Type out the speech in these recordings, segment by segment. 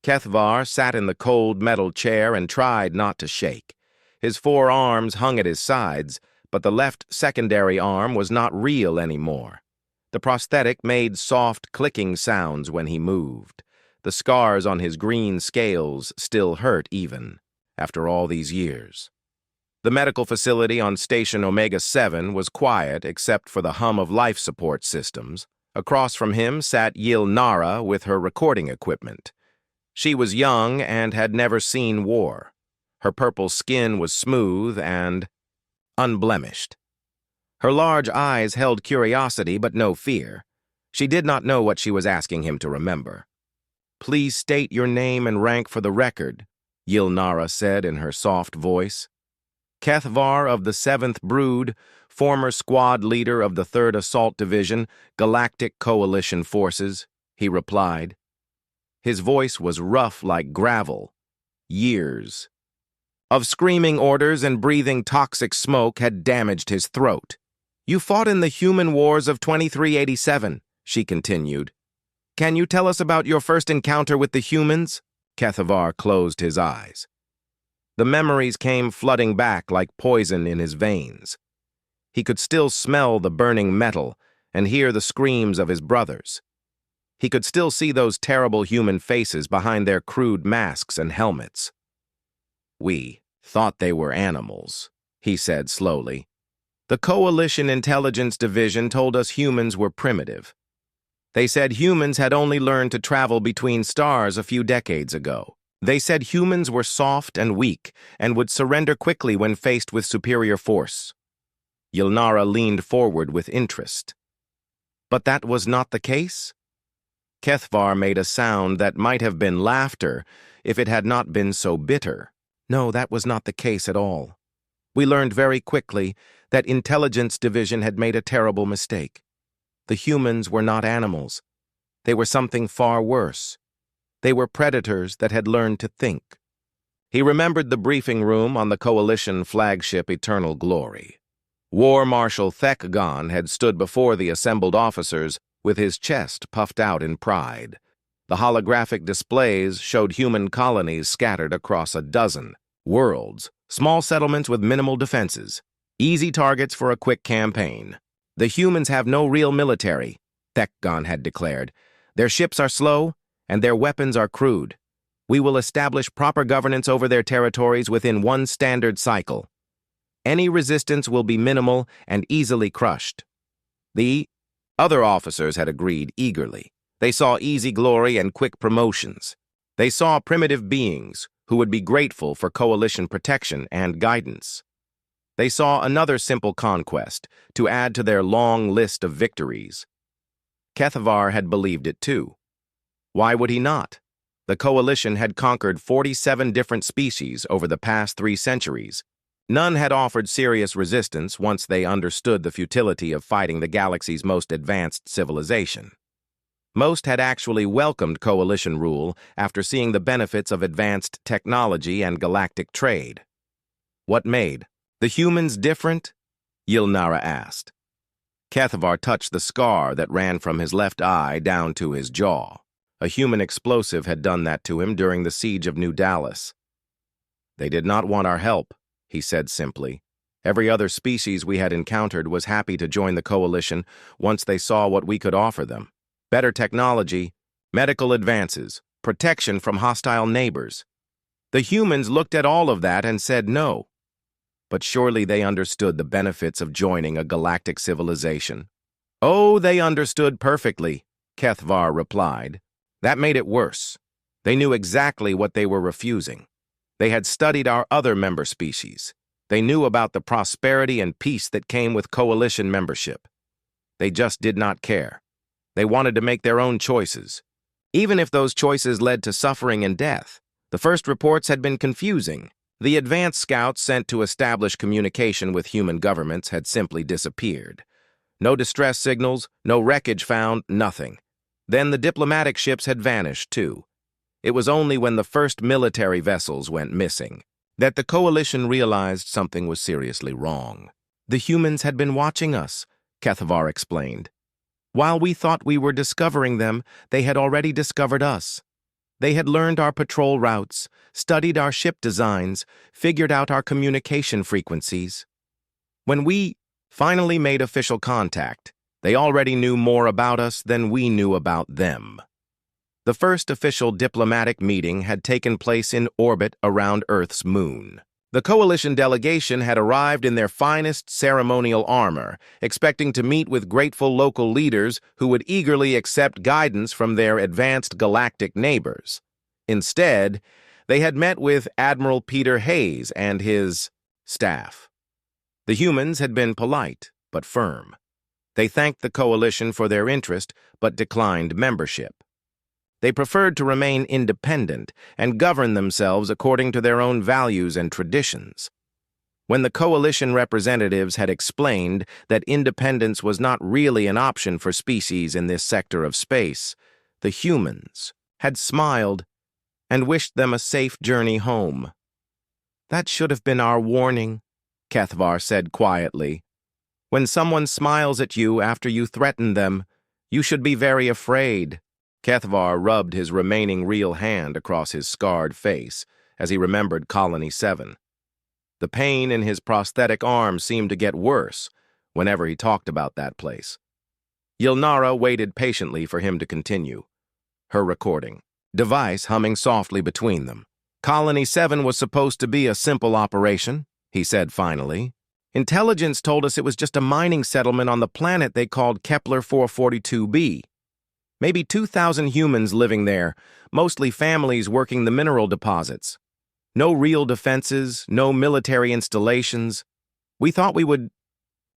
Kethvar sat in the cold metal chair and tried not to shake. His 4 arms hung at his sides, but the left secondary arm was not real anymore. The prosthetic made soft clicking sounds when he moved. The scars on his green scales still hurt even, after all these years. The medical facility on Station Omega-7 was quiet except for the hum of life support systems. Across from him sat Yilnara with her recording equipment. She was young and had never seen war. Her purple skin was smooth and unblemished. Her large eyes held curiosity but no fear. She did not know what she was asking him to remember. "Please state your name and rank for the record," Yilnara said in her soft voice. "Kethvar of the 7th Brood, former squad leader of the 3rd Assault Division, Galactic Coalition Forces," he replied. His voice was rough like gravel. Years of screaming orders and breathing toxic smoke had damaged his throat. "You fought in the human wars of 2387, she continued. "Can you tell us about your first encounter with the humans?" Kethvar closed his eyes. The memories came flooding back like poison in his veins. He could still smell the burning metal and hear the screams of his brothers. He could still see those terrible human faces behind their crude masks and helmets. "We thought they were animals," he said slowly. "The Coalition Intelligence Division told us humans were primitive. They said humans had only learned to travel between stars a few decades ago. They said humans were soft and weak and would surrender quickly when faced with superior force." Yilnara leaned forward with interest. "But that was not the case?" Kethvar made a sound that might have been laughter if it had not been so bitter. "No, that was not the case at all. We learned very quickly that Intelligence Division had made a terrible mistake. The humans were not animals. They were something far worse. They were predators that had learned to think." He remembered the briefing room on the Coalition flagship Eternal Glory. War Marshal Thekgon had stood before the assembled officers with his chest puffed out in pride. The holographic displays showed human colonies scattered across a dozen worlds, small settlements with minimal defenses, easy targets for a quick campaign. "The humans have no real military," Thekgon had declared. "Their ships are slow, and their weapons are crude. We will establish proper governance over their territories within one standard cycle. Any resistance will be minimal and easily crushed." The other officers had agreed eagerly. They saw easy glory and quick promotions. They saw primitive beings who would be grateful for Coalition protection and guidance. They saw another simple conquest to add to their long list of victories. Kethvar had believed it too. Why would he not? The Coalition had conquered 47 different species over the past 3 centuries. None had offered serious resistance once they understood the futility of fighting the galaxy's most advanced civilization. Most had actually welcomed Coalition rule after seeing the benefits of advanced technology and galactic trade. What made the humans different? Yilnara asked. Kethvar touched the scar that ran from his left eye down to his jaw. A human explosive had done that to him during the siege of New Dallas. "They did not want our help," he said simply. "Every other species we had encountered was happy to join the Coalition once they saw what we could offer them. Better technology, medical advances, protection from hostile neighbors. The humans looked at all of that and said no. But surely they understood the benefits of joining a galactic civilization." "Oh, they understood perfectly," Kethvar replied. "That made it worse. They knew exactly what they were refusing. They had studied our other member species. They knew about the prosperity and peace that came with Coalition membership. They just did not care. They wanted to make their own choices. Even if those choices led to suffering and death. The first reports had been confusing. The advanced scouts sent to establish communication with human governments had simply disappeared. No distress signals, no wreckage found, nothing. Then the diplomatic ships had vanished, too. It was only when the first military vessels went missing that the Coalition realized something was seriously wrong. "The humans had been watching us," Kethvar explained. "While we thought we were discovering them, they had already discovered us. They had learned our patrol routes, studied our ship designs, figured out our communication frequencies. When we finally made official contact, they already knew more about us than we knew about them. The first official diplomatic meeting had taken place in orbit around Earth's moon. The coalition delegation had arrived in their finest ceremonial armor, expecting to meet with grateful local leaders who would eagerly accept guidance from their advanced galactic neighbors. Instead, they had met with Admiral Peter Hayes and his staff. The humans had been polite but firm. They thanked the coalition for their interest but declined membership. They preferred to remain independent and govern themselves according to their own values and traditions. When the coalition representatives had explained that independence was not really an option for species in this sector of space, the humans had smiled and wished them a safe journey home. "That should have been our warning," Kethvar said quietly. "When someone smiles at you after you threaten them, you should be very afraid." Kethvar rubbed his remaining real hand across his scarred face as he remembered Colony 7. The pain in his prosthetic arm seemed to get worse whenever he talked about that place. Yilnara waited patiently for him to continue, her recording device humming softly between them. "Colony 7 was supposed to be a simple operation," he said finally. "Intelligence told us it was just a mining settlement on the planet they called Kepler 442b. Maybe 2,000 humans living there, mostly families working the mineral deposits. No real defenses, no military installations. We thought we would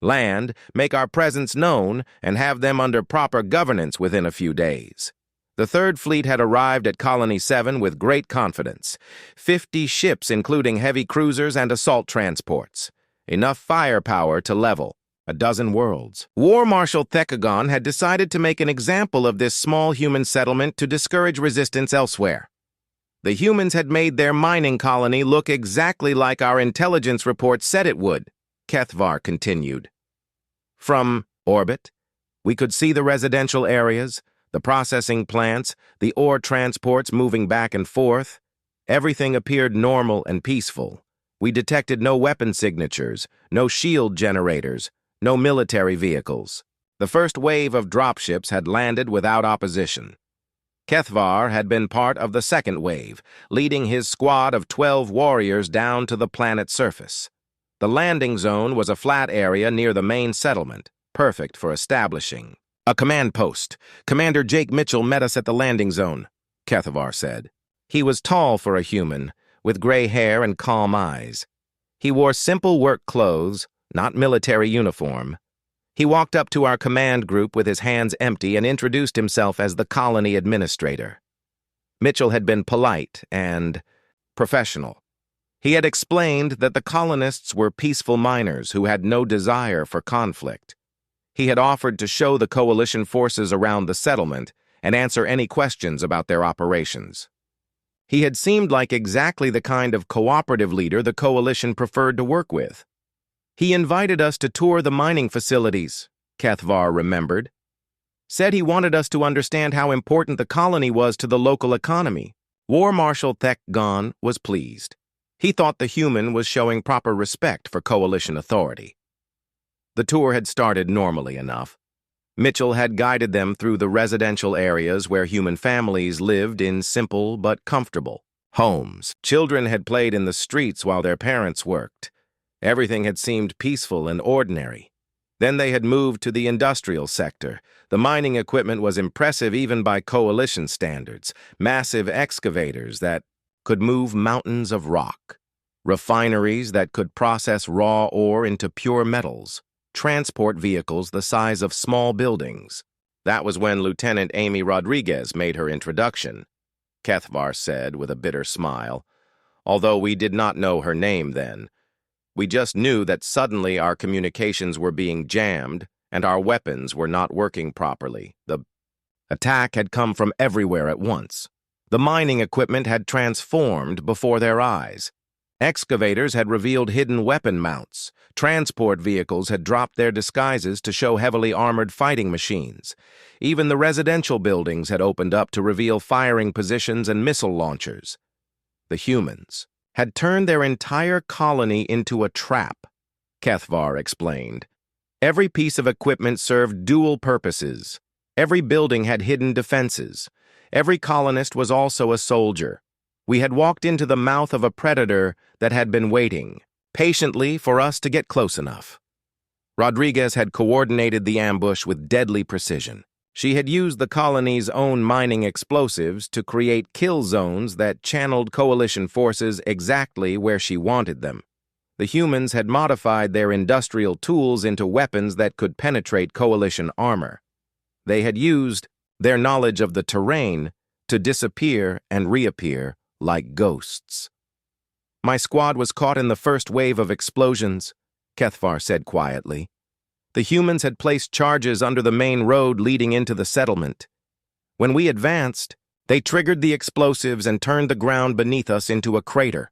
land, make our presence known, and have them under proper governance within a few days." The Third Fleet had arrived at Colony 7 with great confidence. 50 ships including heavy cruisers and assault transports. Enough firepower to level a dozen worlds. War Marshal Thekagon had decided to make an example of this small human settlement to discourage resistance elsewhere. The humans had made their mining colony look exactly like our intelligence report said it would, Kethvar continued. From orbit, we could see the residential areas, the processing plants, the ore transports moving back and forth. Everything appeared normal and peaceful. We detected no weapon signatures, no shield generators, no military vehicles. The first wave of dropships had landed without opposition. Kethvar had been part of the second wave, leading his squad of 12 warriors down to the planet's surface. The landing zone was a flat area near the main settlement, perfect for establishing a command post. "Commander Jake Mitchell met us at the landing zone," Kethvar said. He was tall for a human, with gray hair and calm eyes. He wore simple work clothes, not military uniform. He walked up to our command group with his hands empty and introduced himself as the colony administrator. Mitchell had been polite and professional. He had explained that the colonists were peaceful miners who had no desire for conflict. He had offered to show the coalition forces around the settlement and answer any questions about their operations. He had seemed like exactly the kind of cooperative leader the coalition preferred to work with. "He invited us to tour the mining facilities," Kethvar remembered. "Said he wanted us to understand how important the colony was to the local economy." War Marshal Thek-Gon was pleased. He thought the human was showing proper respect for coalition authority. The tour had started normally enough. Mitchell had guided them through the residential areas where human families lived in simple but comfortable homes. Children had played in the streets while their parents worked. Everything had seemed peaceful and ordinary. Then they had moved to the industrial sector. The mining equipment was impressive even by coalition standards. Massive excavators that could move mountains of rock. Refineries that could process raw ore into pure metals. Transport vehicles the size of small buildings. That was when Lieutenant Amy Rodriguez made her introduction, Kethvar said with a bitter smile. Although we did not know her name then. We just knew that suddenly our communications were being jammed and our weapons were not working properly. The attack had come from everywhere at once. The mining equipment had transformed before their eyes. Excavators had revealed hidden weapon mounts. Transport vehicles had dropped their disguises to show heavily armored fighting machines. Even the residential buildings had opened up to reveal firing positions and missile launchers. The humans had turned their entire colony into a trap, Kethvar explained. Every piece of equipment served dual purposes. Every building had hidden defenses. Every colonist was also a soldier. We had walked into the mouth of a predator that had been waiting, patiently for us to get close enough. Rodriguez had coordinated the ambush with deadly precision. She had used the colony's own mining explosives to create kill zones that channeled coalition forces exactly where she wanted them. The humans had modified their industrial tools into weapons that could penetrate coalition armor. They had used their knowledge of the terrain to disappear and reappear like ghosts. My squad was caught in the first wave of explosions, Kethvar said quietly. The humans had placed charges under the main road leading into the settlement. When we advanced, they triggered the explosives and turned the ground beneath us into a crater.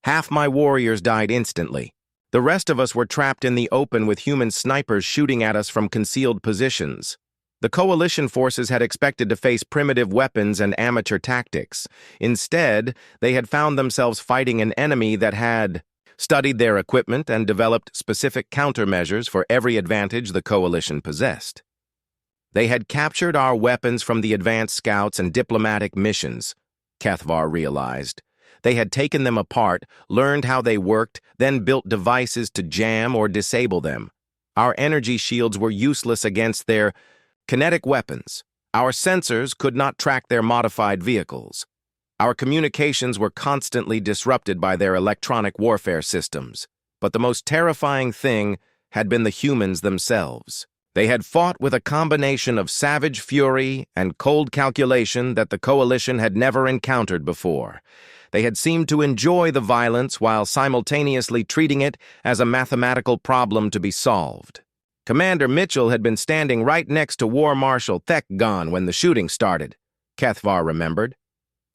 Half my warriors died instantly. The rest of us were trapped in the open with human snipers shooting at us from concealed positions. The coalition forces had expected to face primitive weapons and amateur tactics. Instead, they had found themselves fighting an enemy that had studied their equipment and developed specific countermeasures for every advantage the coalition possessed. They had captured our weapons from the advanced scouts and diplomatic missions, Kethvar realized. They had taken them apart, learned how they worked, then built devices to jam or disable them. Our energy shields were useless against their kinetic weapons. Our sensors could not track their modified vehicles. Our communications were constantly disrupted by their electronic warfare systems. But the most terrifying thing had been the humans themselves. They had fought with a combination of savage fury and cold calculation that the coalition had never encountered before. They had seemed to enjoy the violence while simultaneously treating it as a mathematical problem to be solved. Commander Mitchell had been standing right next to War Marshal Thekgon when the shooting started, Kethvar remembered.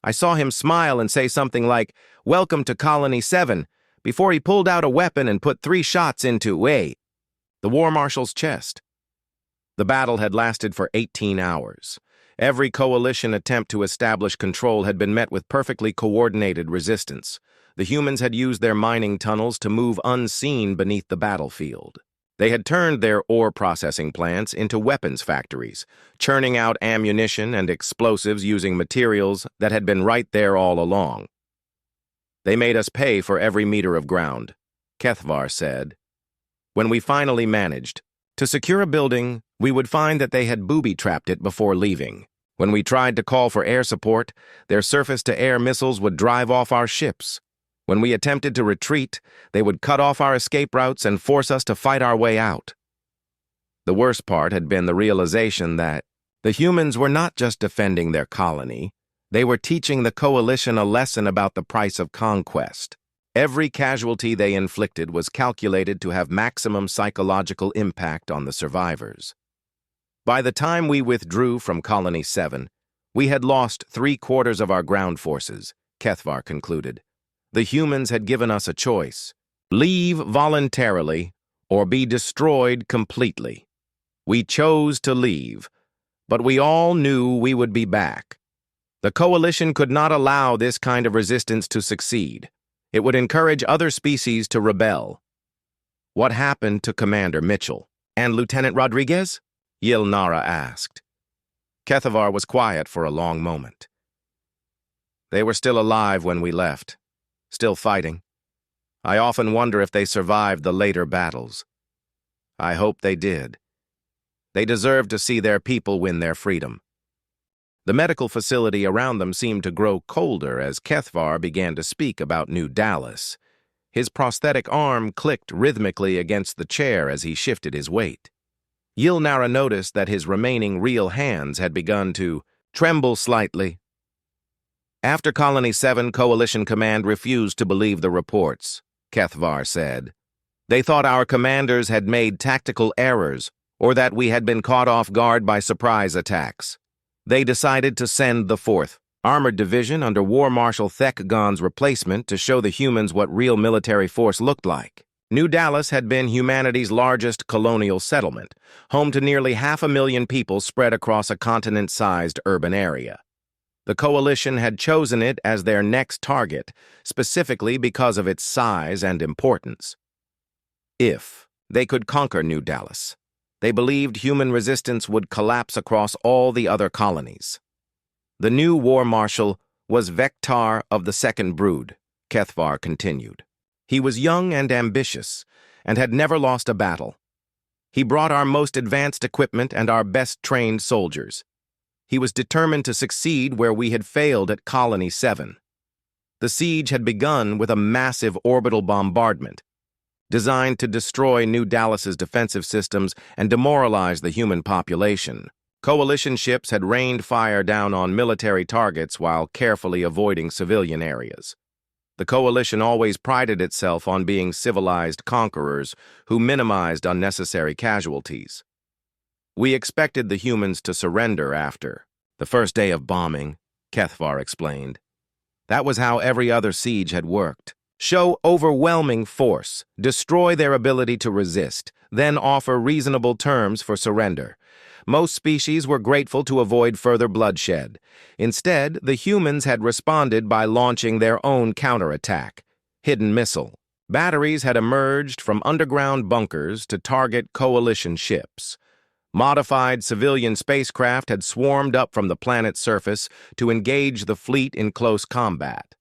I saw him smile and say something like, "Welcome to Colony 7, before he pulled out a weapon and put 3 shots into the War Marshal's chest. The battle had lasted for 18 hours. Every coalition attempt to establish control had been met with perfectly coordinated resistance. The humans had used their mining tunnels to move unseen beneath the battlefield. They had turned their ore processing plants into weapons factories, churning out ammunition and explosives using materials that had been right there all along. They made us pay for every meter of ground, Kethvar said. When we finally managed to secure a building, we would find that they had booby-trapped it before leaving. When we tried to call for air support, their surface-to-air missiles would drive off our ships. When we attempted to retreat, they would cut off our escape routes and force us to fight our way out. The worst part had been the realization that the humans were not just defending their colony, they were teaching the coalition a lesson about the price of conquest. Every casualty they inflicted was calculated to have maximum psychological impact on the survivors. By the time we withdrew from Colony 7, we had lost 3/4 of our ground forces, Kethvar concluded. The humans had given us a choice: leave voluntarily or be destroyed completely. We chose to leave, but we all knew we would be back. The coalition could not allow this kind of resistance to succeed. It would encourage other species to rebel. What happened to Commander Mitchell and Lieutenant Rodriguez? Yilnara asked. Kethvar was quiet for a long moment. They were still alive when we left. Still fighting. I often wonder if they survived the later battles. I hope they did. They deserved to see their people win their freedom. The medical facility around them seemed to grow colder as Kethvar began to speak about New Dallas. His prosthetic arm clicked rhythmically against the chair as he shifted his weight. Yilnara noticed that his remaining real hands had begun to tremble slightly. After Colony 7, Coalition Command refused to believe the reports, Kethvar said. They thought our commanders had made tactical errors or that we had been caught off guard by surprise attacks. They decided to send the 4th Armored division under War Marshal Thekgon's replacement to show the humans what real military force looked like. New Dallas had been humanity's largest colonial settlement, home to nearly 500,000 people spread across a continent-sized urban area. The coalition had chosen it as their next target, specifically because of its size and importance. If they could conquer New Dallas, they believed human resistance would collapse across all the other colonies. The new war marshal was Vektar of the Second Brood, Kethvar continued. He was young and ambitious, and had never lost a battle. He brought our most advanced equipment and our best-trained soldiers. He was determined to succeed where we had failed at Colony 7. The siege had begun with a massive orbital bombardment, designed to destroy New Dallas's defensive systems and demoralize the human population. Coalition ships had rained fire down on military targets while carefully avoiding civilian areas. The coalition always prided itself on being civilized conquerors who minimized unnecessary casualties. We expected the humans to surrender after the first day of bombing, Kethvar explained. That was how every other siege had worked. Show overwhelming force, destroy their ability to resist, then offer reasonable terms for surrender. Most species were grateful to avoid further bloodshed. Instead, the humans had responded by launching their own counterattack. Hidden missile. Batteries had emerged from underground bunkers to target coalition ships. Modified civilian spacecraft had swarmed up from the planet's surface to engage the fleet in close combat.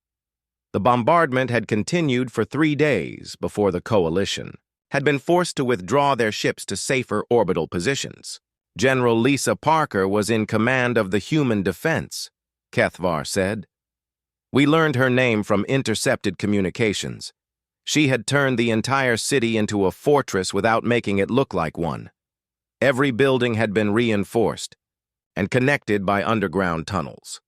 The bombardment had continued for 3 days before the coalition had been forced to withdraw their ships to safer orbital positions. General Lisa Parker was in command of the human defense, Kethvar said. We learned her name from intercepted communications. She had turned the entire city into a fortress without making it look like one. Every building had been reinforced and connected by underground tunnels.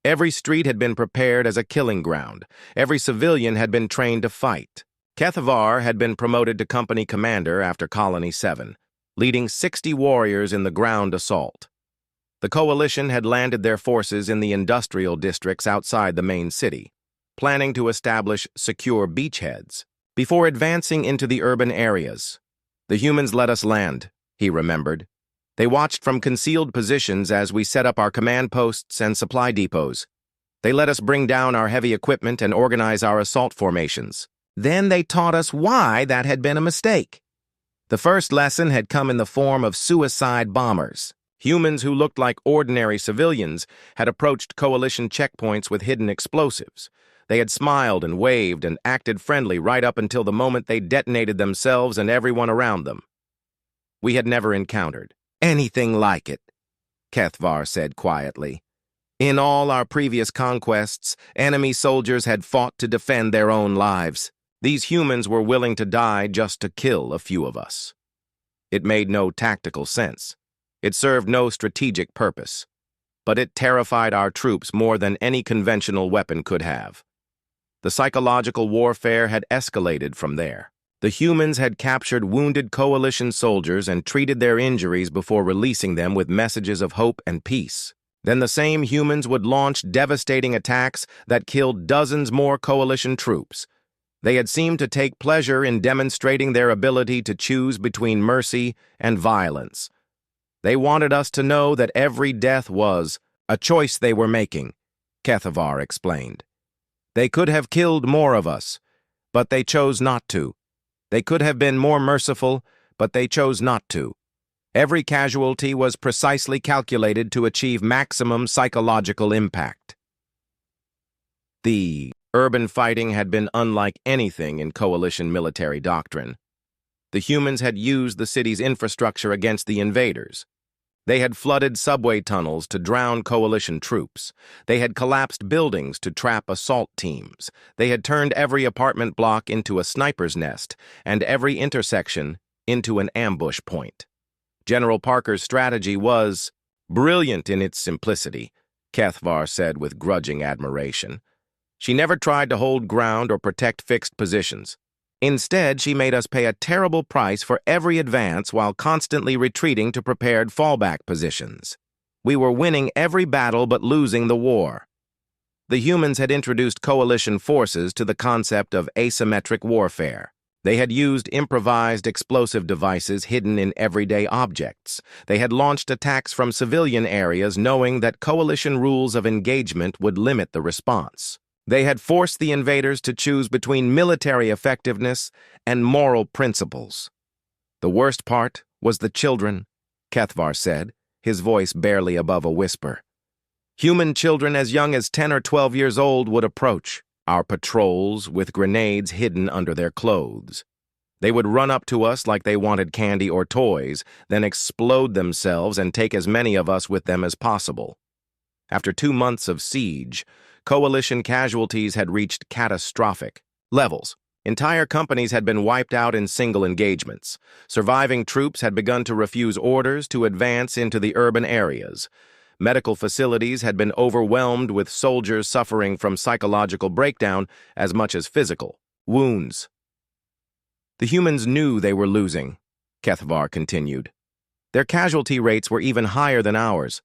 Every street had been prepared as a killing ground. Every civilian had been trained to fight. Kethvar had been promoted to company commander after Colony 7, leading 60 warriors in the ground assault. The coalition had landed their forces in the industrial districts outside the main city, planning to establish secure beachheads. Before advancing into the urban areas, the humans let us land, he remembered. They watched from concealed positions as we set up our command posts and supply depots. They let us bring down our heavy equipment and organize our assault formations. Then they taught us why that had been a mistake. The first lesson had come in the form of suicide bombers. Humans who looked like ordinary civilians had approached coalition checkpoints with hidden explosives. They had smiled and waved and acted friendly right up until the moment they detonated themselves and everyone around them. We had never encountered anything like it, Kethvar said quietly. In all our previous conquests, enemy soldiers had fought to defend their own lives. These humans were willing to die just to kill a few of us. It made no tactical sense. It served no strategic purpose. But it terrified our troops more than any conventional weapon could have. The psychological warfare had escalated from there. The humans had captured wounded coalition soldiers and treated their injuries before releasing them with messages of hope and peace. Then the same humans would launch devastating attacks that killed dozens more coalition troops. They had seemed to take pleasure in demonstrating their ability to choose between mercy and violence. They wanted us to know that every death was a choice they were making, Kethvar explained. They could have killed more of us, but they chose not to. They could have been more merciful, but they chose not to. Every casualty was precisely calculated to achieve maximum psychological impact. The urban fighting had been unlike anything in coalition military doctrine. The humans had used the city's infrastructure against the invaders. They had flooded subway tunnels to drown coalition troops. They had collapsed buildings to trap assault teams. They had turned every apartment block into a sniper's nest and every intersection into an ambush point. General Parker's strategy was brilliant in its simplicity, Kethvar said with grudging admiration. She never tried to hold ground or protect fixed positions. Instead, she made us pay a terrible price for every advance while constantly retreating to prepared fallback positions. We were winning every battle but losing the war. The humans had introduced coalition forces to the concept of asymmetric warfare. They had used improvised explosive devices hidden in everyday objects. They had launched attacks from civilian areas knowing that coalition rules of engagement would limit the response. They had forced the invaders to choose between military effectiveness and moral principles. The worst part was the children, Kethvar said, his voice barely above a whisper. Human children as young as 10 or 12 years old would approach our patrols with grenades hidden under their clothes. They would run up to us like they wanted candy or toys, then explode themselves and take as many of us with them as possible. After 2 months of siege, coalition casualties had reached catastrophic levels. Entire companies had been wiped out in single engagements. Surviving troops had begun to refuse orders to advance into the urban areas. Medical facilities had been overwhelmed with soldiers suffering from psychological breakdown as much as physical wounds. The humans knew they were losing, Kethvar continued. Their casualty rates were even higher than ours,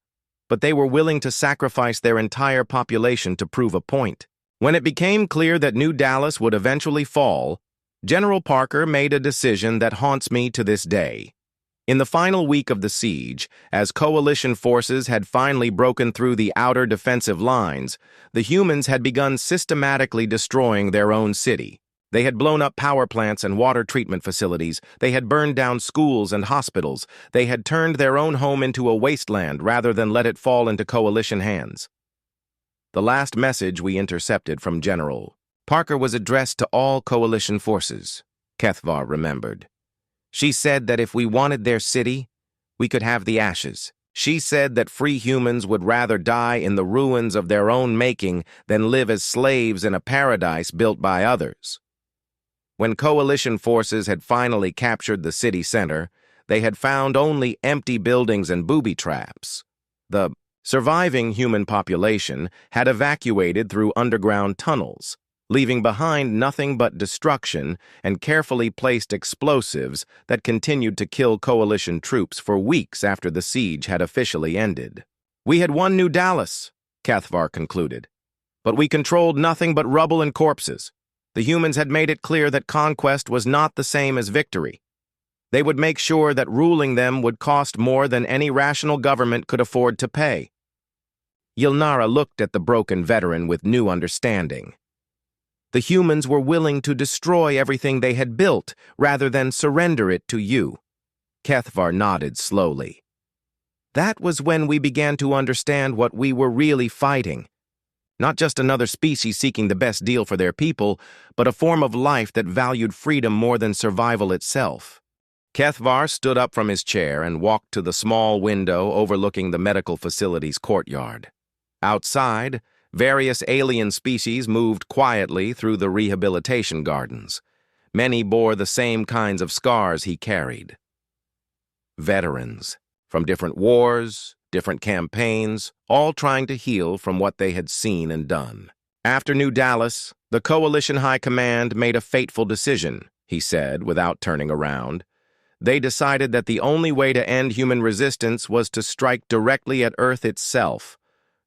but they were willing to sacrifice their entire population to prove a point. When it became clear that New Dallas would eventually fall, General Parker made a decision that haunts me to this day. In the final week of the siege, as coalition forces had finally broken through the outer defensive lines, the humans had begun systematically destroying their own city. They had blown up power plants and water treatment facilities. They had burned down schools and hospitals. They had turned their own home into a wasteland rather than let it fall into coalition hands. The last message we intercepted from General Parker was addressed to all coalition forces, Kethvar remembered. She said that if we wanted their city, we could have the ashes. She said that free humans would rather die in the ruins of their own making than live as slaves in a paradise built by others. When coalition forces had finally captured the city center, they had found only empty buildings and booby traps. The surviving human population had evacuated through underground tunnels, leaving behind nothing but destruction and carefully placed explosives that continued to kill coalition troops for weeks after the siege had officially ended. We had won New Dallas, Kethvar concluded, but we controlled nothing but rubble and corpses. The humans had made it clear that conquest was not the same as victory. They would make sure that ruling them would cost more than any rational government could afford to pay. Yilnara looked at the broken veteran with new understanding. The humans were willing to destroy everything they had built rather than surrender it to you. Kethvar nodded slowly. That was when we began to understand what we were really fighting. Not just another species seeking the best deal for their people, but a form of life that valued freedom more than survival itself. Kethvar stood up from his chair and walked to the small window overlooking the medical facility's courtyard. Outside, various alien species moved quietly through the rehabilitation gardens. Many bore the same kinds of scars he carried. Veterans, from different wars, different campaigns, all trying to heal from what they had seen and done. After New Dallas, the Coalition High Command made a fateful decision, he said, without turning around. They decided that the only way to end human resistance was to strike directly at Earth itself.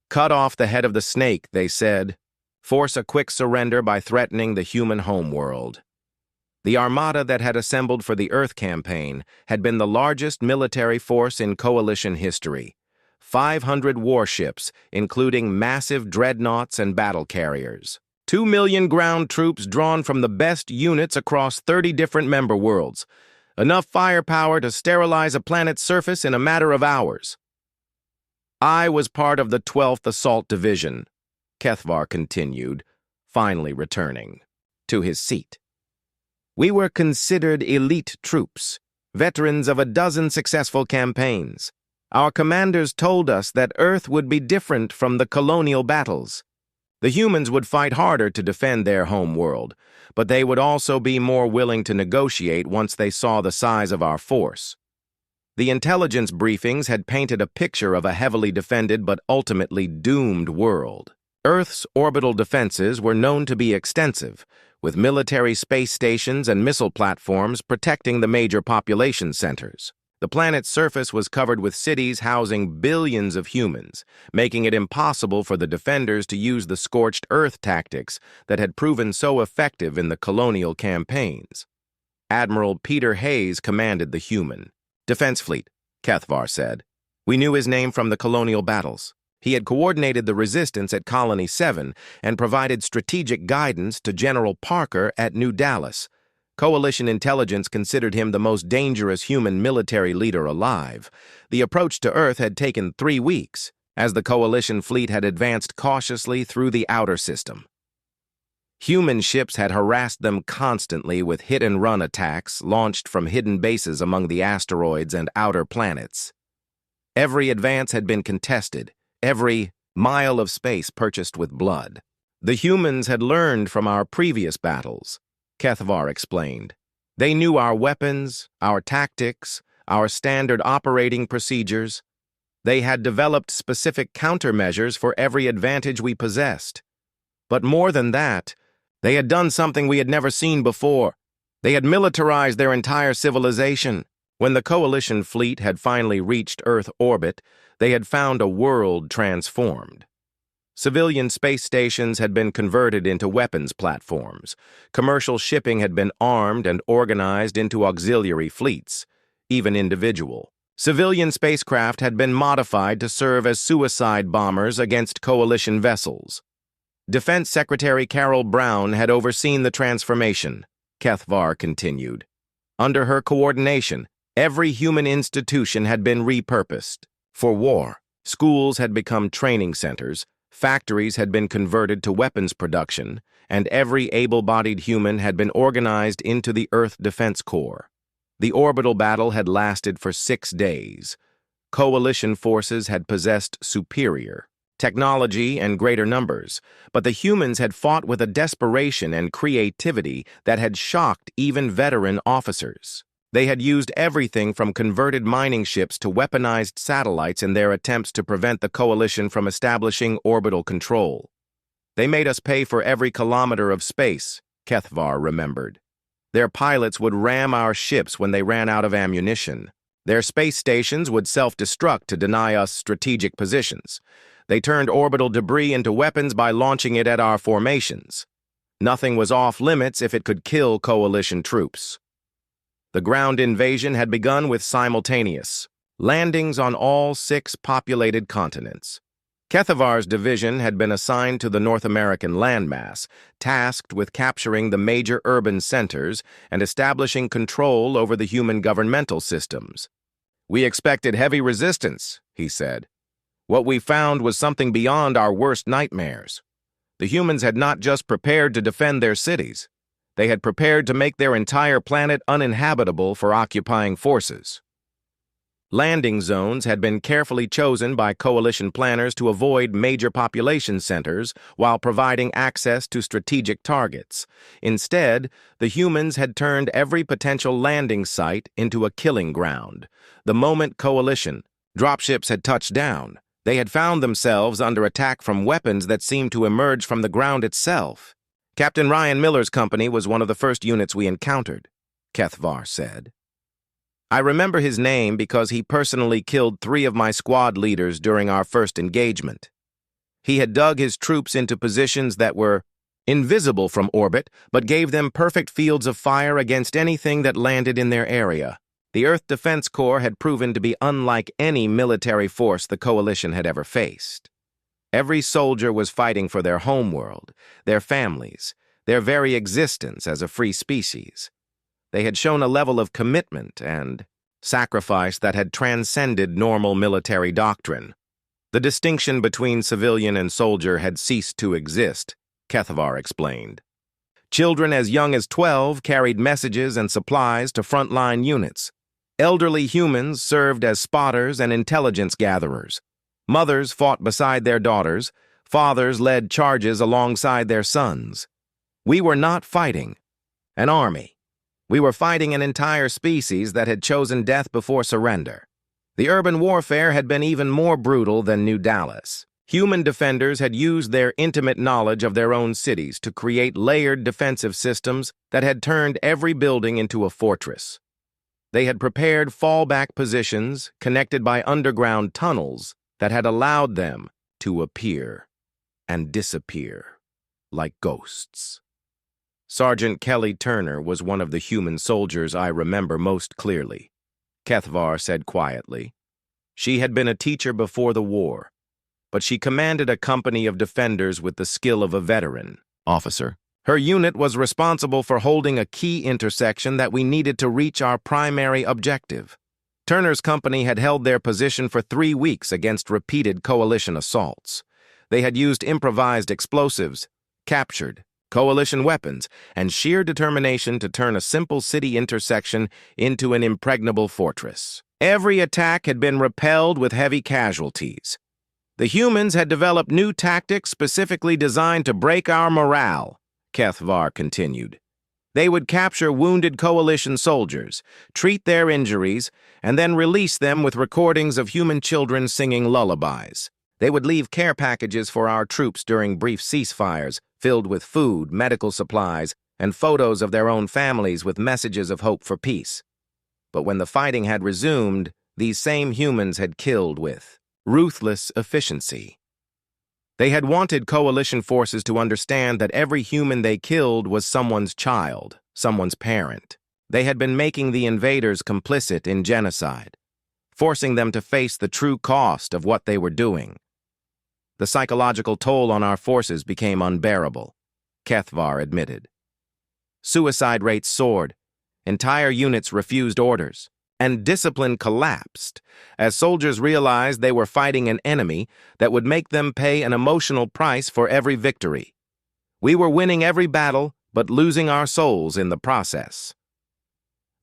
Cut off the head of the snake, they said. Force a quick surrender by threatening the human homeworld. The armada that had assembled for the Earth campaign had been the largest military force in Coalition history. 500 warships, including massive dreadnoughts and battle carriers. 2 million ground troops drawn from the best units across 30 different member worlds. Enough firepower to sterilize a planet's surface in a matter of hours. I was part of the 12th Assault Division, Kethvar continued, finally returning to his seat. We were considered elite troops, veterans of a dozen successful campaigns. Our commanders told us that Earth would be different from the colonial battles. The humans would fight harder to defend their home world, but they would also be more willing to negotiate once they saw the size of our force. The intelligence briefings had painted a picture of a heavily defended but ultimately doomed world. Earth's orbital defenses were known to be extensive, with military space stations and missile platforms protecting the major population centers. The planet's surface was covered with cities housing billions of humans, making it impossible for the defenders to use the scorched earth tactics that had proven so effective in the colonial campaigns. Admiral Peter Hayes commanded the human defense fleet, Kethvar said. We knew his name from the colonial battles. He had coordinated the resistance at Colony 7 and provided strategic guidance to General Parker at New Dallas. Coalition intelligence considered him the most dangerous human military leader alive. The approach to Earth had taken 3 weeks, as the Coalition fleet had advanced cautiously through the outer system. Human ships had harassed them constantly with hit-and-run attacks launched from hidden bases among the asteroids and outer planets. Every advance had been contested, every mile of space purchased with blood. The humans had learned from our previous battles, Kethvar explained. They knew our weapons, our tactics, our standard operating procedures. They had developed specific countermeasures for every advantage we possessed. But more than that, they had done something we had never seen before. They had militarized their entire civilization. When the Coalition fleet had finally reached Earth orbit, they had found a world transformed. Civilian space stations had been converted into weapons platforms. Commercial shipping had been armed and organized into auxiliary fleets, even individual. Civilian spacecraft had been modified to serve as suicide bombers against Coalition vessels. Defense Secretary Carol Brown had overseen the transformation, Kethvar continued. Under her coordination, every human institution had been repurposed for war. Schools had become training centers, factories had been converted to weapons production, and every able-bodied human had been organized into the Earth Defense Corps. The orbital battle had lasted for 6 days. Coalition forces had possessed superior technology and greater numbers, but the humans had fought with a desperation and creativity that had shocked even veteran officers. They had used everything from converted mining ships to weaponized satellites in their attempts to prevent the Coalition from establishing orbital control. They made us pay for every kilometer of space, Kethvar remembered. Their pilots would ram our ships when they ran out of ammunition. Their space stations would self-destruct to deny us strategic positions. They turned orbital debris into weapons by launching it at our formations. Nothing was off-limits if it could kill Coalition troops. The ground invasion had begun with simultaneous landings on all 6 populated continents. Kethavar's division had been assigned to the North American landmass, tasked with capturing the major urban centers and establishing control over the human governmental systems. We expected heavy resistance, he said. What we found was something beyond our worst nightmares. The humans had not just prepared to defend their cities. They had prepared to make their entire planet uninhabitable for occupying forces. Landing zones had been carefully chosen by Coalition planners to avoid major population centers while providing access to strategic targets. Instead, the humans had turned every potential landing site into a killing ground. The moment Coalition dropships had touched down, they had found themselves under attack from weapons that seemed to emerge from the ground itself. Captain Ryan Miller's company was one of the first units we encountered, Kethvar said. I remember his name because he personally killed 3 of my squad leaders during our first engagement. He had dug his troops into positions that were invisible from orbit, but gave them perfect fields of fire against anything that landed in their area. The Earth Defense Corps had proven to be unlike any military force the Coalition had ever faced. Every soldier was fighting for their homeworld, their families, their very existence as a free species. They had shown a level of commitment and sacrifice that had transcended normal military doctrine. The distinction between civilian and soldier had ceased to exist, Kethvar explained. Children as young as 12 carried messages and supplies to frontline units. Elderly humans served as spotters and intelligence gatherers. Mothers fought beside their daughters. Fathers led charges alongside their sons. We were not fighting an army. We were fighting an entire species that had chosen death before surrender. The urban warfare had been even more brutal than New Dallas. Human defenders had used their intimate knowledge of their own cities to create layered defensive systems that had turned every building into a fortress. They had prepared fallback positions connected by underground tunnels that had allowed them to appear and disappear like ghosts. Sergeant Kelly Turner was one of the human soldiers I remember most clearly, Kethvar said quietly. She had been a teacher before the war, but she commanded a company of defenders with the skill of a veteran officer. Her unit was responsible for holding a key intersection that we needed to reach our primary objective. Turner's company had held their position for 3 weeks against repeated coalition assaults. They had used improvised explosives, captured coalition weapons, and sheer determination to turn a simple city intersection into an impregnable fortress. Every attack had been repelled with heavy casualties. The humans had developed new tactics specifically designed to break our morale, Kethvar continued. They would capture wounded coalition soldiers, treat their injuries, and then release them with recordings of human children singing lullabies. They would leave care packages for our troops during brief ceasefires, filled with food, medical supplies, and photos of their own families with messages of hope for peace. But when the fighting had resumed, these same humans had killed with ruthless efficiency. They had wanted coalition forces to understand that every human they killed was someone's child, someone's parent. They had been making the invaders complicit in genocide, forcing them to face the true cost of what they were doing. The psychological toll on our forces became unbearable, Kethvar admitted. Suicide rates soared, entire units refused orders, and discipline collapsed as soldiers realized they were fighting an enemy that would make them pay an emotional price for every victory. We were winning every battle, but losing our souls in the process.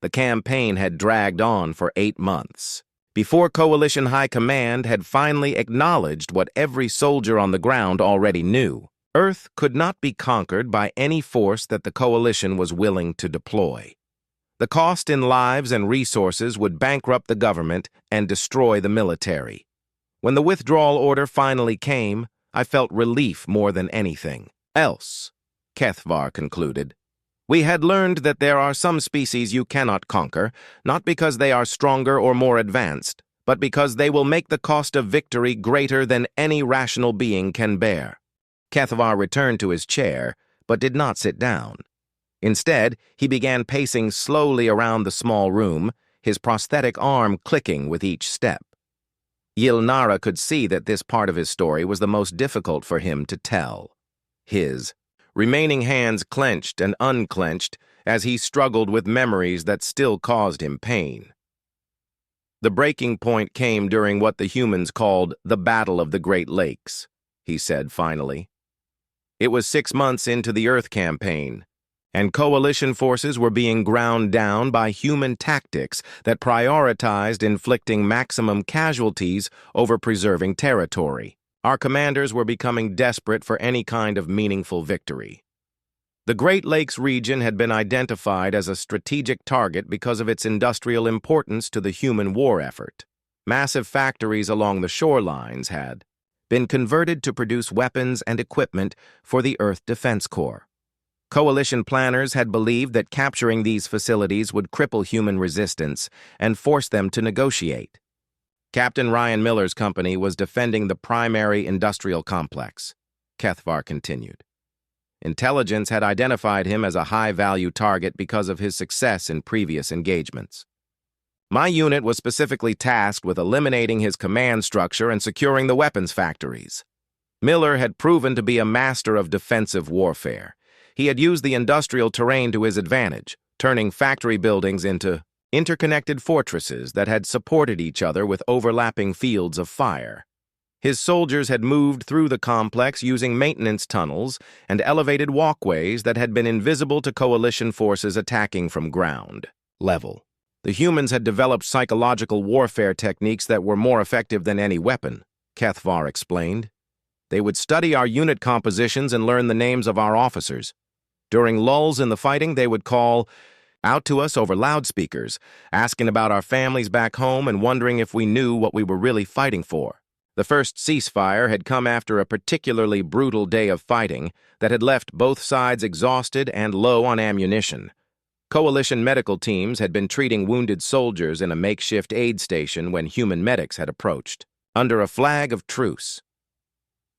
The campaign had dragged on for 8 months, before Coalition High Command had finally acknowledged what every soldier on the ground already knew. Earth could not be conquered by any force that the Coalition was willing to deploy. The cost in lives and resources would bankrupt the government and destroy the military. When the withdrawal order finally came, I felt relief more than anything else, Kethvar concluded. We had learned that there are some species you cannot conquer, not because they are stronger or more advanced, but because they will make the cost of victory greater than any rational being can bear. Kethvar returned to his chair, but did not sit down. Instead, he began pacing slowly around the small room, his prosthetic arm clicking with each step. Yilnara could see that this part of his story was the most difficult for him to tell. His remaining hands clenched and unclenched as he struggled with memories that still caused him pain. The breaking point came during what the humans called the Battle of the Great Lakes, he said finally. It was 6 months into the Earth campaign, and coalition forces were being ground down by human tactics that prioritized inflicting maximum casualties over preserving territory. Our commanders were becoming desperate for any kind of meaningful victory. The Great Lakes region had been identified as a strategic target because of its industrial importance to the human war effort. Massive factories along the shorelines had been converted to produce weapons and equipment for the Earth Defense Corps. Coalition planners had believed that capturing these facilities would cripple human resistance and force them to negotiate. Captain Ryan Miller's company was defending the primary industrial complex, Kethvar continued. Intelligence had identified him as a high-value target because of his success in previous engagements. My unit was specifically tasked with eliminating his command structure and securing the weapons factories. Miller had proven to be a master of defensive warfare. He had used the industrial terrain to his advantage, turning factory buildings into interconnected fortresses that had supported each other with overlapping fields of fire. His soldiers had moved through the complex using maintenance tunnels and elevated walkways that had been invisible to coalition forces attacking from ground level. The humans had developed psychological warfare techniques that were more effective than any weapon, Kethvar explained. They would study our unit compositions and learn the names of our officers. During lulls in the fighting, they would call out to us over loudspeakers, asking about our families back home and wondering if we knew what we were really fighting for. The first ceasefire had come after a particularly brutal day of fighting that had left both sides exhausted and low on ammunition. Coalition medical teams had been treating wounded soldiers in a makeshift aid station when human medics had approached, under a flag of truce.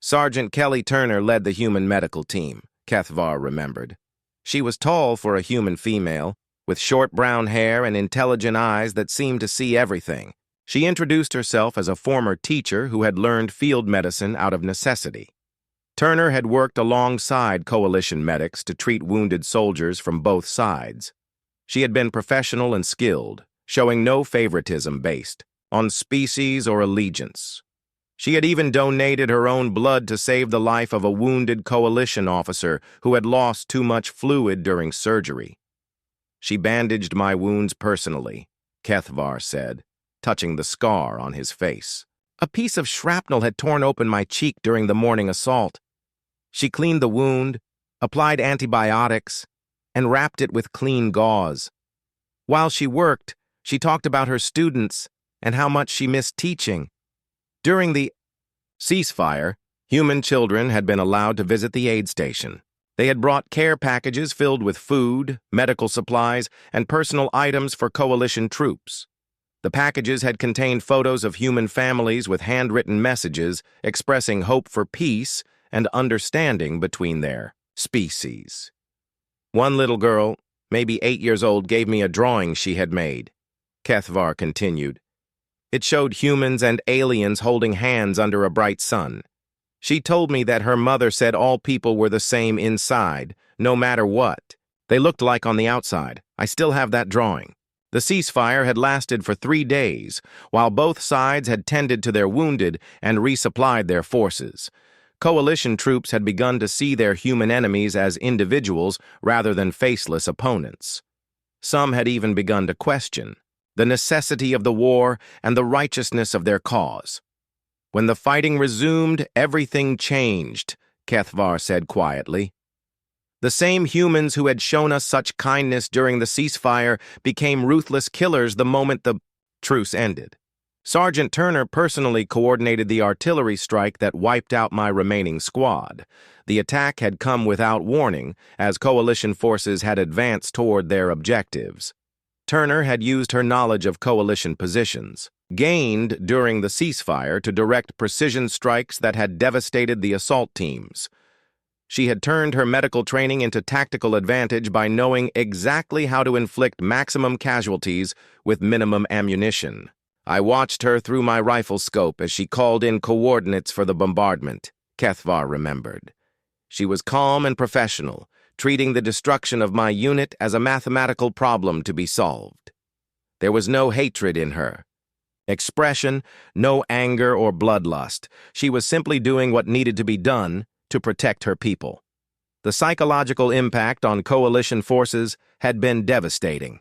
Sergeant Kelly Turner led the human medical team, Cathvar remembered. She was tall for a human female, with short brown hair and intelligent eyes that seemed to see everything. She introduced herself as a former teacher who had learned field medicine out of necessity. Turner had worked alongside coalition medics to treat wounded soldiers from both sides. She had been professional and skilled, showing no favoritism based on species or allegiance. She had even donated her own blood to save the life of a wounded coalition officer who had lost too much fluid during surgery. She bandaged my wounds personally, Cathvar said, touching the scar on his face. A piece of shrapnel had torn open my cheek during the morning assault. She cleaned the wound, applied antibiotics, and wrapped it with clean gauze. While she worked, she talked about her students and how much she missed teaching. During the ceasefire, human children had been allowed to visit the aid station. They had brought care packages filled with food, medical supplies, and personal items for coalition troops. The packages had contained photos of human families with handwritten messages expressing hope for peace and understanding between their species. One little girl, maybe 8 years old, gave me a drawing she had made. Cathvar continued. It showed humans and aliens holding hands under a bright sun. She told me that her mother said all people were the same inside, no matter what. They looked like on the outside. I still have that drawing. The ceasefire had lasted for 3 days, while both sides had tended to their wounded and resupplied their forces. Coalition troops had begun to see their human enemies as individuals rather than faceless opponents. Some had even begun to question the necessity of the war and the righteousness of their cause. When the fighting resumed, everything changed, Cathvar said quietly. The same humans who had shown us such kindness during the ceasefire became ruthless killers the moment the truce ended. Sergeant Turner personally coordinated the artillery strike that wiped out my remaining squad. The attack had come without warning, as coalition forces had advanced toward their objectives. Turner had used her knowledge of coalition positions, gained during the ceasefire, to direct precision strikes that had devastated the assault teams. She had turned her medical training into tactical advantage by knowing exactly how to inflict maximum casualties with minimum ammunition. I watched her through my rifle scope as she called in coordinates for the bombardment, Cathvar remembered. She was calm and professional, treating the destruction of my unit as a mathematical problem to be solved. There was no hatred in her expression, no anger or bloodlust. She was simply doing what needed to be done to protect her people. The psychological impact on coalition forces had been devastating.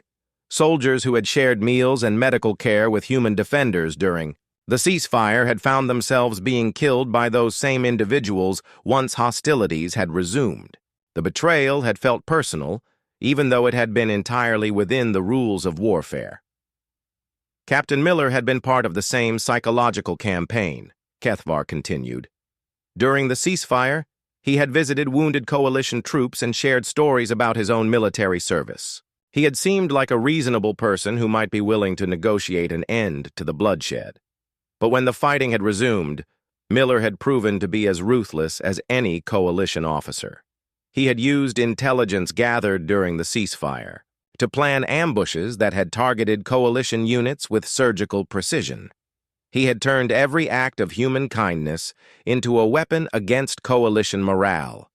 Soldiers who had shared meals and medical care with human defenders during the ceasefire had found themselves being killed by those same individuals once hostilities had resumed. The betrayal had felt personal, even though it had been entirely within the rules of warfare. Captain Miller had been part of the same psychological campaign, Cathvar continued. During the ceasefire, he had visited wounded coalition troops and shared stories about his own military service. He had seemed like a reasonable person who might be willing to negotiate an end to the bloodshed. But when the fighting had resumed, Miller had proven to be as ruthless as any coalition officer. He had used intelligence gathered during the ceasefire to plan ambushes that had targeted coalition units with surgical precision. He had turned every act of human kindness into a weapon against coalition morale.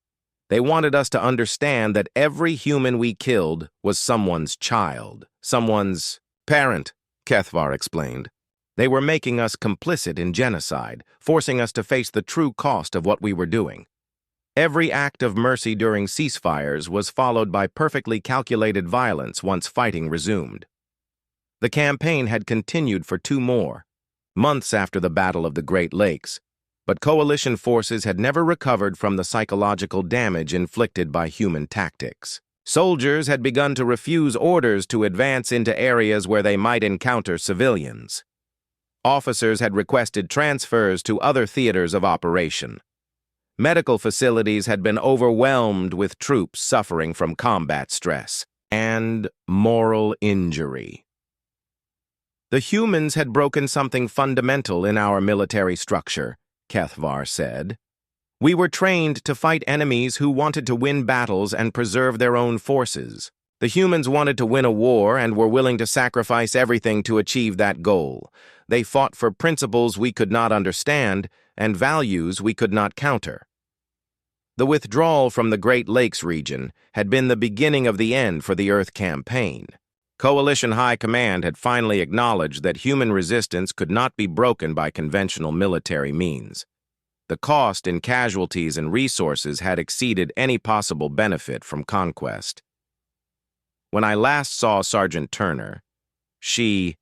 They wanted us to understand that every human we killed was someone's child, someone's parent, Cathvar explained. They were making us complicit in genocide, forcing us to face the true cost of what we were doing. Every act of mercy during ceasefires was followed by perfectly calculated violence once fighting resumed. The campaign had continued for 2 more months after the Battle of the Great Lakes, but coalition forces had never recovered from the psychological damage inflicted by human tactics. Soldiers had begun to refuse orders to advance into areas where they might encounter civilians. Officers had requested transfers to other theaters of operation. Medical facilities had been overwhelmed with troops suffering from combat stress, and moral injury. The humans had broken something fundamental in our military structure, Kethvar said. We were trained to fight enemies who wanted to win battles and preserve their own forces. The humans wanted to win a war and were willing to sacrifice everything to achieve that goal. They fought for principles we could not understand and values we could not counter. The withdrawal from the Great Lakes region had been the beginning of the end for the Earth campaign. Coalition High Command had finally acknowledged that human resistance could not be broken by conventional military means. The cost in casualties and resources had exceeded any possible benefit from conquest. When I last saw Sergeant Turner, she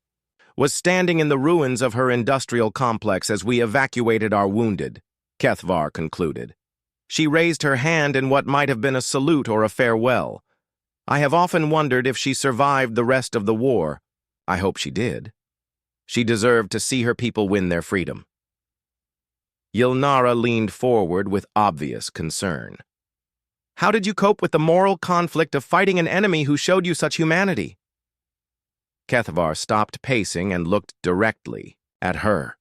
was standing in the ruins of her industrial complex as we evacuated our wounded, Kethvar concluded. She raised her hand in what might have been a salute or a farewell. I have often wondered if she survived the rest of the war. I hope she did. She deserved to see her people win their freedom. Yilnara leaned forward with obvious concern. How did you cope with the moral conflict of fighting an enemy who showed you such humanity? Kethvar stopped pacing and looked directly at her.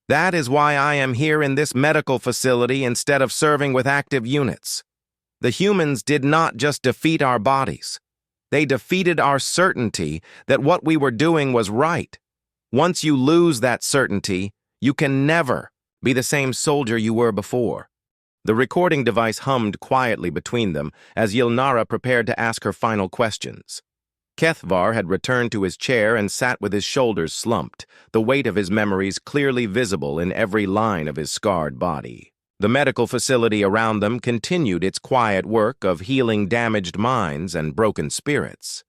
That is why I am here in this medical facility instead of serving with active units. The humans did not just defeat our bodies. They defeated our certainty that what we were doing was right. Once you lose that certainty, you can never be the same soldier you were before. The recording device hummed quietly between them as Yilnara prepared to ask her final questions. Kethvar had returned to his chair and sat with his shoulders slumped, the weight of his memories clearly visible in every line of his scarred body. The medical facility around them continued its quiet work of healing damaged minds and broken spirits.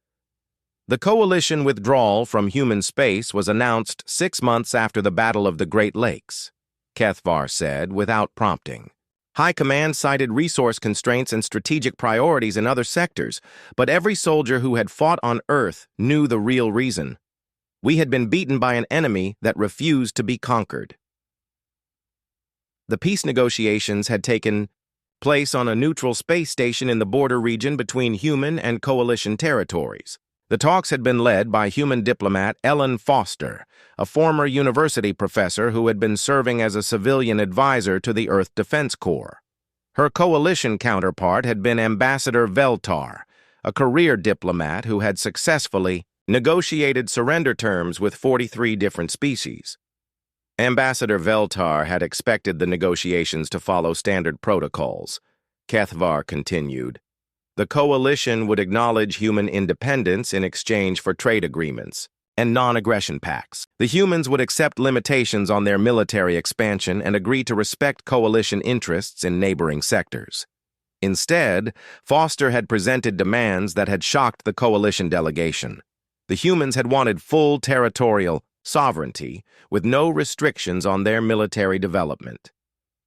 The Coalition withdrawal from human space was announced 6 months after the Battle of the Great Lakes, Kethvar said without prompting. High Command cited resource constraints and strategic priorities in other sectors, but every soldier who had fought on Earth knew the real reason. We had been beaten by an enemy that refused to be conquered. The peace negotiations had taken place on a neutral space station in the border region between human and coalition territories. The talks had been led by human diplomat Ellen Foster, a former university professor who had been serving as a civilian advisor to the Earth Defense Corps. Her coalition counterpart had been Ambassador Veltar, a career diplomat who had successfully negotiated surrender terms with 43 different species. Ambassador Veltar had expected the negotiations to follow standard protocols. Kethvar continued. The coalition would acknowledge human independence in exchange for trade agreements and non-aggression pacts. The humans would accept limitations on their military expansion and agree to respect coalition interests in neighboring sectors. Instead, Foster had presented demands that had shocked the coalition delegation. The humans had wanted full territorial sovereignty with no restrictions on their military development.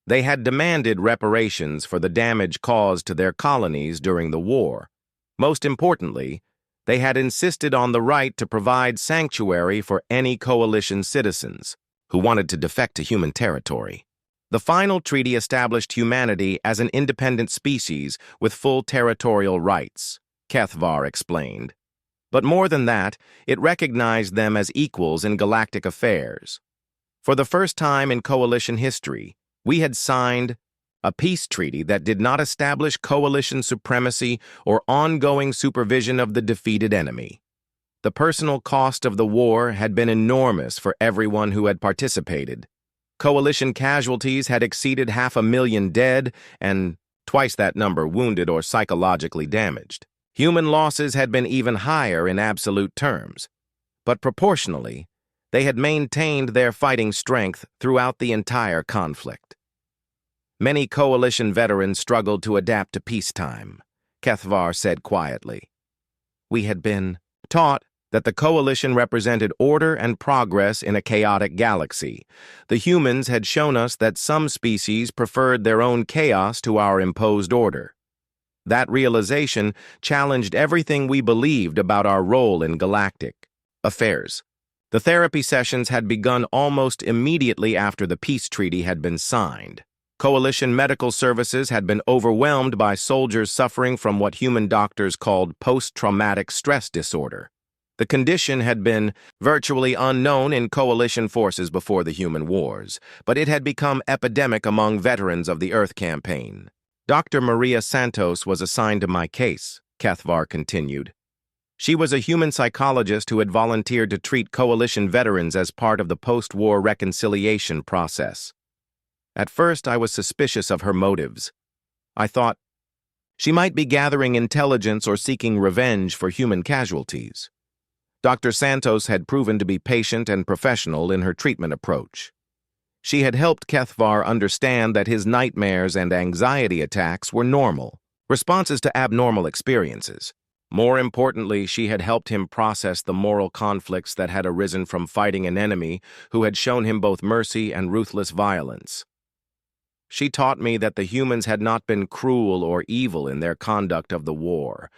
They had demanded reparations for the damage caused to their colonies during the war. Most importantly, they had insisted on the right to provide sanctuary for any coalition citizens who wanted to defect to human territory. The final treaty established humanity as an independent species with full territorial rights, Kethvar explained. But more than that, it recognized them as equals in galactic affairs. For the first time in coalition history, we had signed a peace treaty that did not establish coalition supremacy or ongoing supervision of the defeated enemy. The personal cost of the war had been enormous for everyone who had participated. Coalition casualties had exceeded 500,000 dead and twice that number wounded or psychologically damaged. Human losses had been even higher in absolute terms, but proportionally, they had maintained their fighting strength throughout the entire conflict. Many coalition veterans struggled to adapt to peacetime, Kethvar said quietly. We had been taught that the coalition represented order and progress in a chaotic galaxy. The humans had shown us that some species preferred their own chaos to our imposed order. That realization challenged everything we believed about our role in galactic affairs. The therapy sessions had begun almost immediately after the peace treaty had been signed. Coalition medical services had been overwhelmed by soldiers suffering from what human doctors called post-traumatic stress disorder. The condition had been virtually unknown in coalition forces before the human wars, but it had become epidemic among veterans of the Earth Campaign. Dr. Maria Santos was assigned to my case, Kethvar continued. She was a human psychologist who had volunteered to treat coalition veterans as part of the post-war reconciliation process. At first, I was suspicious of her motives. I thought she might be gathering intelligence or seeking revenge for human casualties. Dr. Santos had proven to be patient and professional in her treatment approach. She had helped Kethvar understand that his nightmares and anxiety attacks were normal, responses to abnormal experiences. More importantly, she had helped him process the moral conflicts that had arisen from fighting an enemy who had shown him both mercy and ruthless violence. She taught me that the humans had not been cruel or evil in their conduct of the war,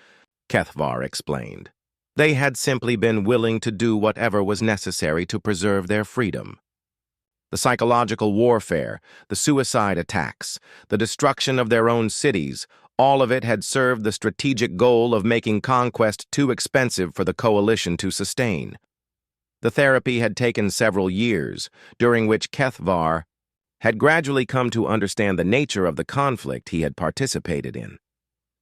Kethvar explained. They had simply been willing to do whatever was necessary to preserve their freedom. The psychological warfare, the suicide attacks, the destruction of their own cities, all of it had served the strategic goal of making conquest too expensive for the coalition to sustain. The therapy had taken several years, during which Kethvar had gradually come to understand the nature of the conflict he had participated in.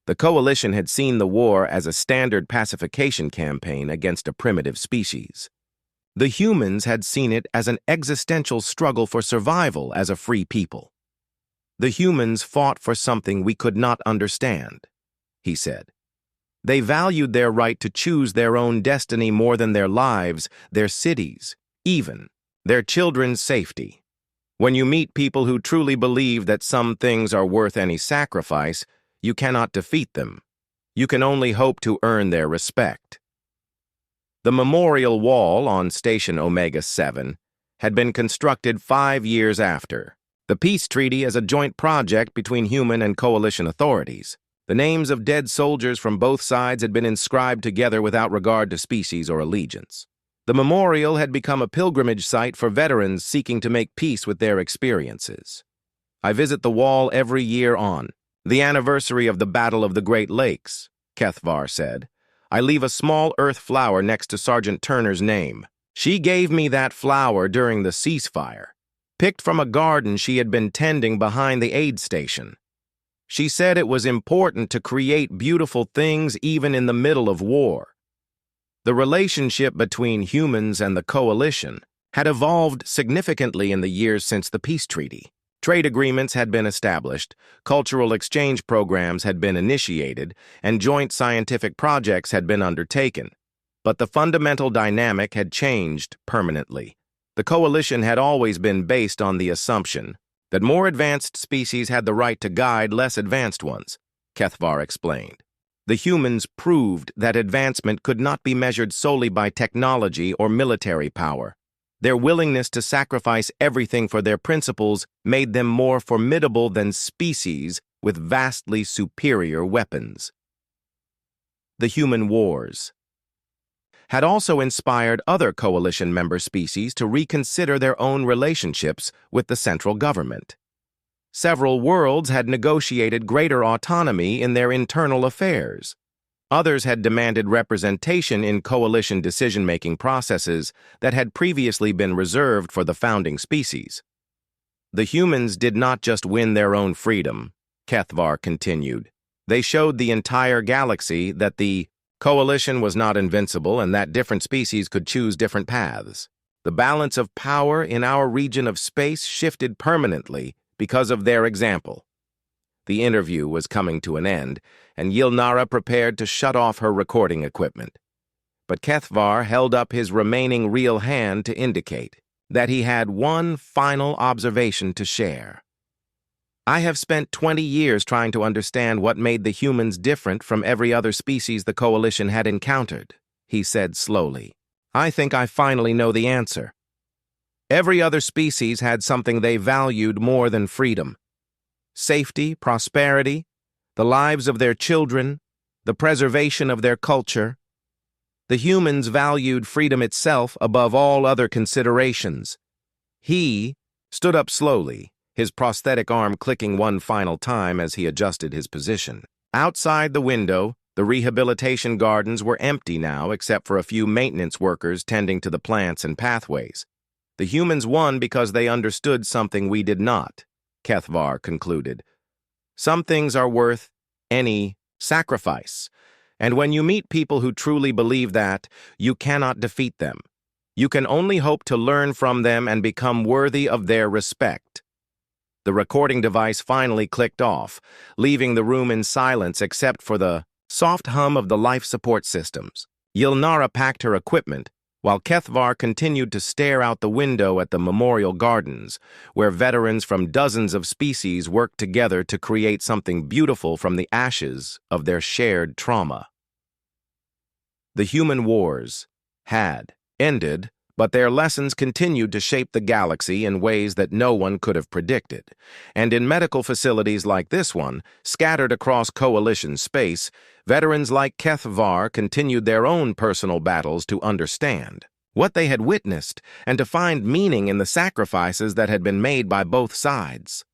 The coalition had seen the war as a standard pacification campaign against a primitive species. The humans had seen it as an existential struggle for survival as a free people. The humans fought for something we could not understand, he said. They valued their right to choose their own destiny more than their lives, their cities, even their children's safety. When you meet people who truly believe that some things are worth any sacrifice, you cannot defeat them. You can only hope to earn their respect. The memorial wall on Station Omega-7 had been constructed 5 years after. The peace treaty is a joint project between human and coalition authorities. The names of dead soldiers from both sides had been inscribed together without regard to species or allegiance. The memorial had become a pilgrimage site for veterans seeking to make peace with their experiences. I visit the wall every year on the anniversary of the Battle of the Great Lakes, Kethvar said. I leave a small earth flower next to Sergeant Turner's name. She gave me that flower during the ceasefire, picked from a garden she had been tending behind the aid station. She said it was important to create beautiful things even in the middle of war. The relationship between humans and the coalition had evolved significantly in the years since the peace treaty. Trade agreements had been established, cultural exchange programs had been initiated, and joint scientific projects had been undertaken. But the fundamental dynamic had changed permanently. The coalition had always been based on the assumption that more advanced species had the right to guide less advanced ones, Kethvar explained. The humans proved that advancement could not be measured solely by technology or military power. Their willingness to sacrifice everything for their principles made them more formidable than species with vastly superior weapons. The human wars had also inspired other coalition member species to reconsider their own relationships with the central government. Several worlds had negotiated greater autonomy in their internal affairs. Others had demanded representation in coalition decision-making processes that had previously been reserved for the founding species. The humans did not just win their own freedom, Kethvar continued. They showed the entire galaxy that the coalition was not invincible and that different species could choose different paths. The balance of power in our region of space shifted permanently because of their example. The interview was coming to an end, and Yilnara prepared to shut off her recording equipment. But Kethvar held up his remaining real hand to indicate that he had one final observation to share. I have spent 20 years trying to understand what made the humans different from every other species the coalition had encountered, he said slowly. I think I finally know the answer. Every other species had something they valued more than freedom. Safety, prosperity, the lives of their children, the preservation of their culture. The humans valued freedom itself above all other considerations. He stood up slowly, his prosthetic arm clicking one final time as he adjusted his position. Outside the window, the rehabilitation gardens were empty now except for a few maintenance workers tending to the plants and pathways. The humans won because they understood something we did not, Kethvar concluded. Some things are worth any sacrifice, and when you meet people who truly believe that, you cannot defeat them. You can only hope to learn from them and become worthy of their respect. The recording device finally clicked off, leaving the room in silence except for the soft hum of the life support systems. Yilnara packed her equipment, while Kethvar continued to stare out the window at the memorial gardens, where veterans from dozens of species worked together to create something beautiful from the ashes of their shared trauma. The human wars had ended, but their lessons continued to shape the galaxy in ways that no one could have predicted. And in medical facilities like this one, scattered across Coalition space, veterans like Kethvar continued their own personal battles to understand what they had witnessed and to find meaning in the sacrifices that had been made by both sides.